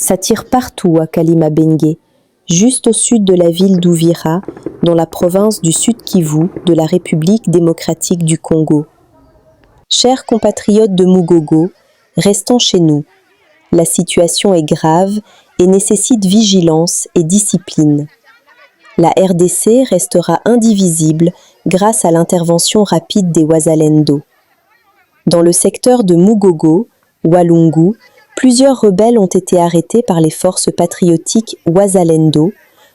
Ça tire partout à Kalima Bengue, juste au sud de la ville d'Uvira, dans la province du Sud Kivu de la République démocratique du Congo. Chers compatriotes de Mugogo, restons chez nous. La situation est grave et nécessite vigilance et discipline. La RDC restera indivisible grâce à l'intervention rapide des Wazalendo. Dans le secteur de Mugogo, Walungu, plusieurs rebelles ont été arrêtés par les forces patriotiques Wazalendo,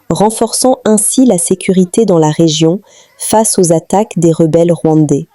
renforçant ainsi la sécurité dans la région face aux attaques des rebelles rwandais.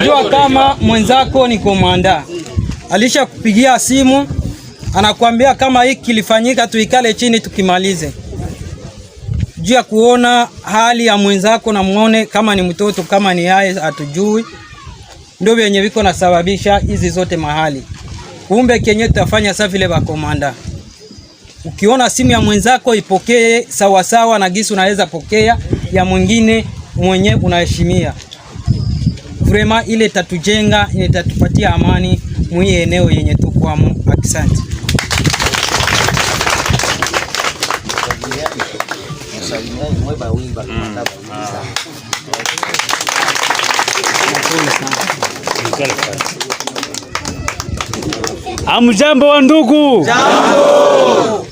Jua kama mwenzako ni komanda, alisha kupigia simu, anakuambia kama hiki kilifanyika tuikale chini tukimalize. Jua kuona hali ya mwenzako na muone kama ni mtoto kama ni yeye atujui. Ndio vyenye viko nasababisha hizi zote mahali. Kumbe kenye tutafanya sawa vile ba komanda. Ukiona simu ya mwenzako ipokee sawa sawa na gisi unaweza pokea ya mwingine mwenye unaheshimia. Vrema ile tatujenga, ile tatupatia amani mwi eneo yenye tukwamo. Asante. Amjambo wa ndugu. Jambo.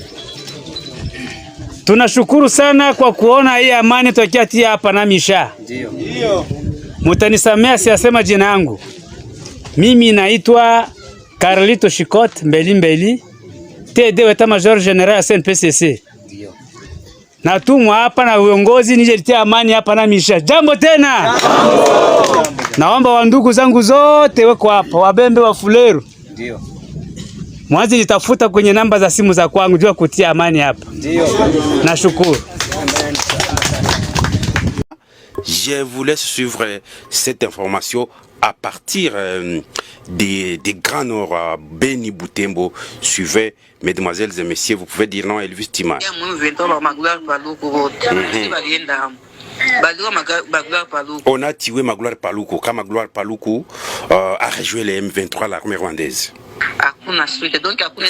Tunashukuru sana kwa kuona hii amani tukiatia hapa na Misha. Ndio. Mutanisamea siasema jina yangu. Mimi naitwa Carlito Chikot Mbeli TD weta Major General ya SNPCC. Ndio. Natumwa hapa na uongozi nije litia amani hapa na Misha. Jambo tena. Jambo. Naomba wa ndugu zangu zote weko hapa, Wabembe wa Fuleru. Ndio. Mwanzi nitafuta kwenye namba za simu za kwangu jua kutia amani hapa. Ndio. Nashukuru. Je voulais suivre cette information à partir des Grands Nord, Beni Butembo. Suivez, mesdemoiselles et messieurs, vous pouvez dire non, Elvis Tima. On a tué Magloire Paluku. Quand Magloire Paluku a rejoint les M23, l'armée rwandaise.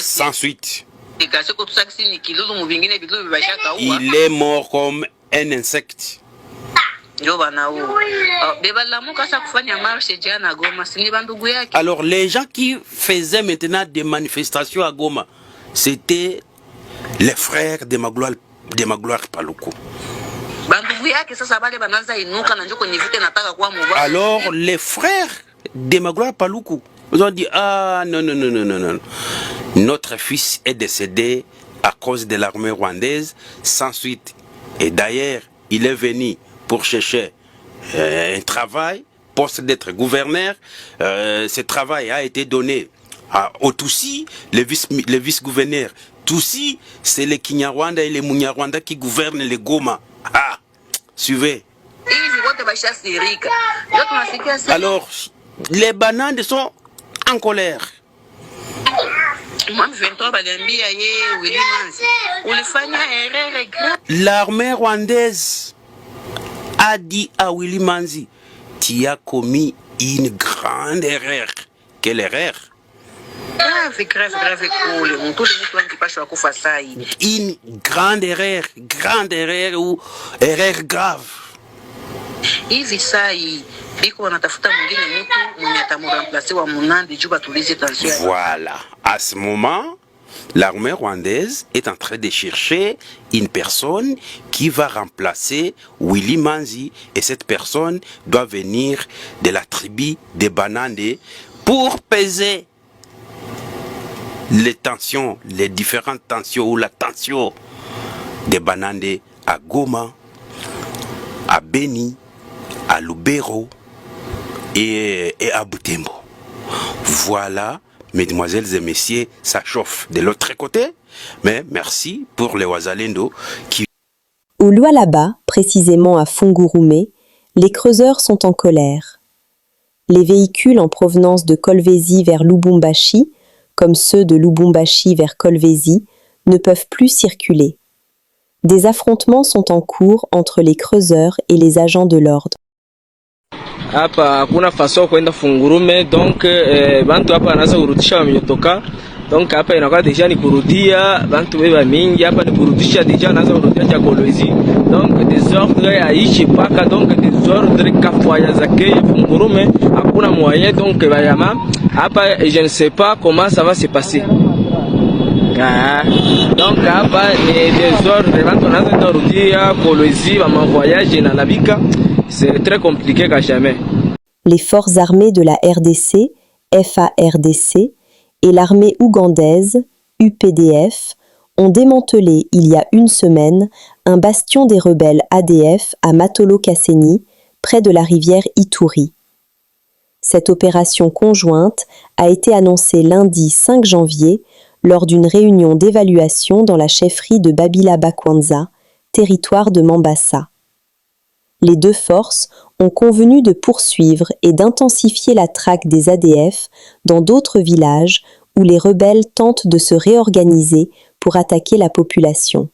Sans suite. Il est mort comme un insecte. Alors les gens qui faisaient maintenant des manifestations à Goma, c'était les frères de Magloire Paluku. Alors les frères de Magloire Paluku, ils ont dit ah non, notre fils est décédé à cause de l'armée rwandaise sans suite. Et d'ailleurs il est venu pour chercher un travail, poste d'être gouverneur. Ce travail a été donné au Tutsi, le vice-gouverneur. Tutsi, c'est les Kinyarwanda et les Munyarwanda qui gouvernent les Goma. Ah, suivez. Alors, les bananes sont en colère. L'armée rwandaise a dit à Willy Manzi, tu as commis une grande erreur. Quelle erreur? Une grande erreur ou erreur grave. Voilà, à ce moment, l'armée rwandaise est en train de chercher une personne qui va remplacer Willy Manzi, et cette personne doit venir de la tribu des Banande pour peser les tensions, les différentes tensions ou la tension des Banandé à Goma, à Beni, à Lubero et à Butembo. Voilà, mesdemoiselles et messieurs, ça chauffe de l'autre côté, mais merci pour les Wazalendo qui... Au Lualaba, précisément à Fungurume, les creuseurs sont en colère. Les véhicules en provenance de Kolwezi vers Lubumbashi, comme ceux de Lubumbashi vers Kolwezi, ne peuvent plus circuler. Des affrontements sont en cours entre les creuseurs et les agents de l'ordre. Hapa hakuna faso kwenda Fungurume, donc bantu hapa wanaanza kurudisha wametoka, donc hapa inakuwa deja ni kurudia bantu beba mingi hapa, ni kurudisha deja wanaanza kurudia cha Kolwezi, donc desordre aishi paka, donc desordre kafwaya zake Fungurume hakuna moyen, donc bayama hapa je ne sais pas comment ça va se passer. Donc hapa ni desordre, bantu wanaanza kurudia Kolwezi ba voyage na Labika. C'est très compliqué qu'à jamais. Les forces armées de la RDC, FARDC, et l'armée ougandaise, UPDF, ont démantelé il y a une semaine un bastion des rebelles ADF à Matolo-Kasseni, près de la rivière Ituri. Cette opération conjointe a été annoncée lundi 5 janvier lors d'une réunion d'évaluation dans la chefferie de Babila Bakwanza, territoire de Mambasa. Les deux forces ont convenu de poursuivre et d'intensifier la traque des ADF dans d'autres villages où les rebelles tentent de se réorganiser pour attaquer la population.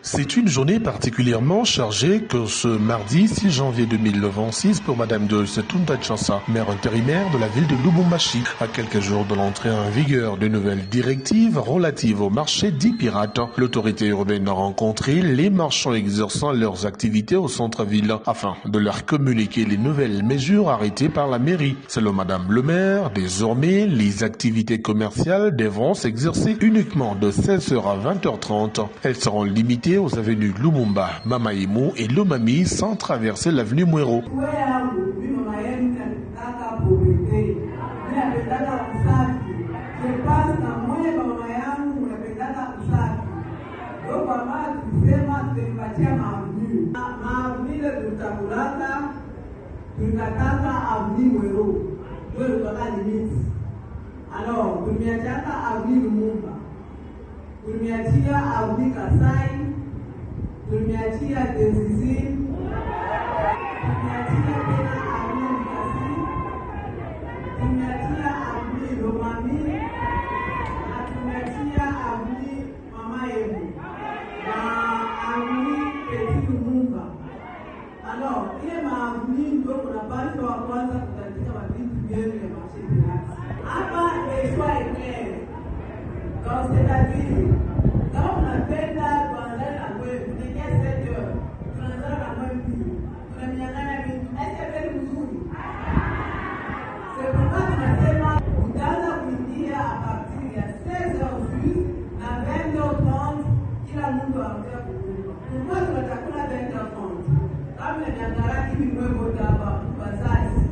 C'est une journée particulièrement chargée que ce mardi 6 janvier 2026 pour Madame Joyce Tunda Tchansa, maire intérimaire de la ville de Lubumbashi, à quelques jours de l'entrée en vigueur de nouvelles directives relatives au marché dits pirates. L'autorité urbaine a rencontré les marchands exerçant leurs activités au centre-ville afin de leur communiquer les nouvelles mesures arrêtées par la mairie. Selon Madame le maire, désormais, les activités commerciales devront s'exercer uniquement de 16h à 20h30. Elles seront limitées aux avenues Lumumba, Mamaïmou et Lomami sans traverser l'avenue Mouero. Alors, tumeachana avenue Lumumba, tumeachia avenue Kasai, tumeachia Desizini, tumeachia tena avenue Kasi, tumeachia avenue Lomami, na tumeachia avenue Mamaïmou, na avenue Petit Lumumba. Alors, ile maavenue ndio kunapaswa wa kwanza kutatika mavitu vyenu ya mashirika. Hapa les choix est clair. Donc c'est-à-dire, quand on appelle là, pendant la web, on est à 7 heures, on est à la même vie, on est bien à la même vie, est-ce que c'est le Missouri? C'est pourquoi on a tellement, on a la à partir de 16 heures juste, à 20h30, il a nous doit faire pour nous. Pour moi, je vais t'accorder à 20h30. Comme il y a un gars qui veut voter à Bazazi,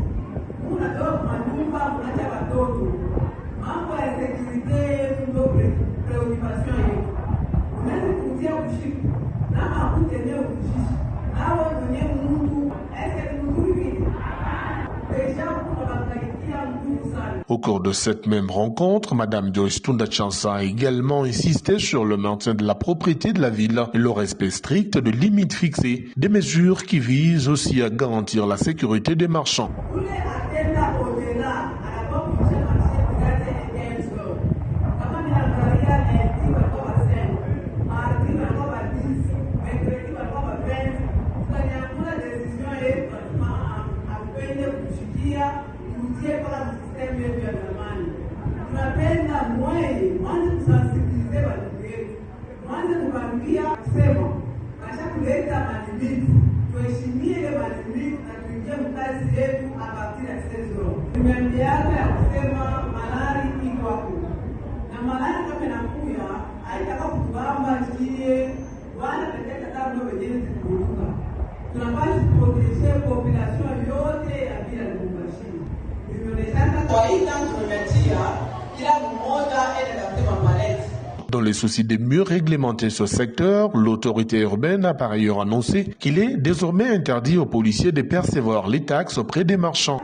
on a d'autres, on a watoto, mambo ya sécurité ndio préoccupation yetu. Unaweza kutia ushiriki na hakutenea ushiriki na wewe mwenyewe mtu est-ce mtu hivi déjà pour la nguvu sana. Au cours de cette même rencontre, Madame Joyce Tunda Tchansa a également insisté sur le maintien de la propriété de la ville et le respect strict de limites fixées, des mesures qui visent aussi à garantir la sécurité des marchands. Tunapenda mwanze kusensibilize watu wetu, mwanze kuwaambia kusema kasha kuleta malimiti, tuheshimie ile malimiti na tuingie mkazi yetu apartir ya 16 Tumeambiana ya kusema malari iko hapo na malari kama inakuya haitaka kutubamba chie wala katika kama wenyewe zikuruka. Tunapaswa kuproteger population Dans le souci de mieux réglementer ce secteur, l'autorité urbaine a par ailleurs annoncé qu'il est désormais interdit aux policiers de percevoir les taxes auprès des marchands.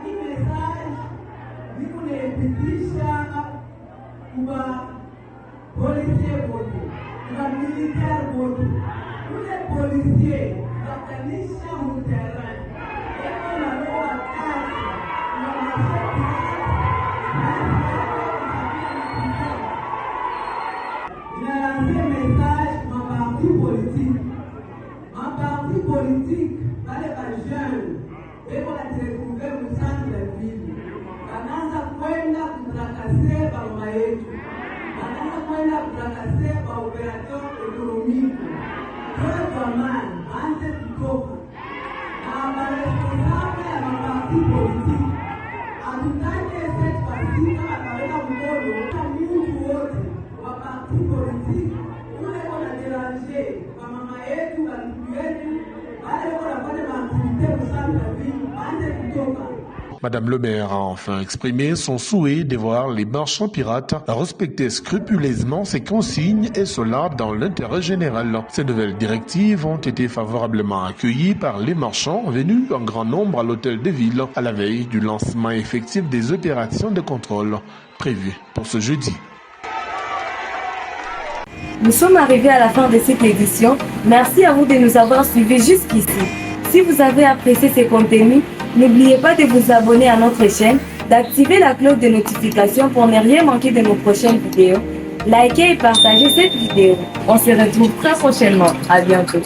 Madame le maire a enfin exprimé son souhait de voir les marchands pirates respecter scrupuleusement ces consignes et cela dans l'intérêt général. Ces nouvelles directives ont été favorablement accueillies par les marchands venus en grand nombre à l'hôtel de ville à la veille du lancement effectif des opérations de contrôle prévues pour ce jeudi. Nous sommes arrivés à la fin de cette édition. Merci à vous de nous avoir suivis jusqu'ici. Si vous avez apprécié ces contenus, n'oubliez pas de vous abonner à notre chaîne, d'activer la cloche de notification pour ne rien manquer de nos prochaines vidéos. Likez et partagez cette vidéo. On se retrouve très prochainement. À bientôt.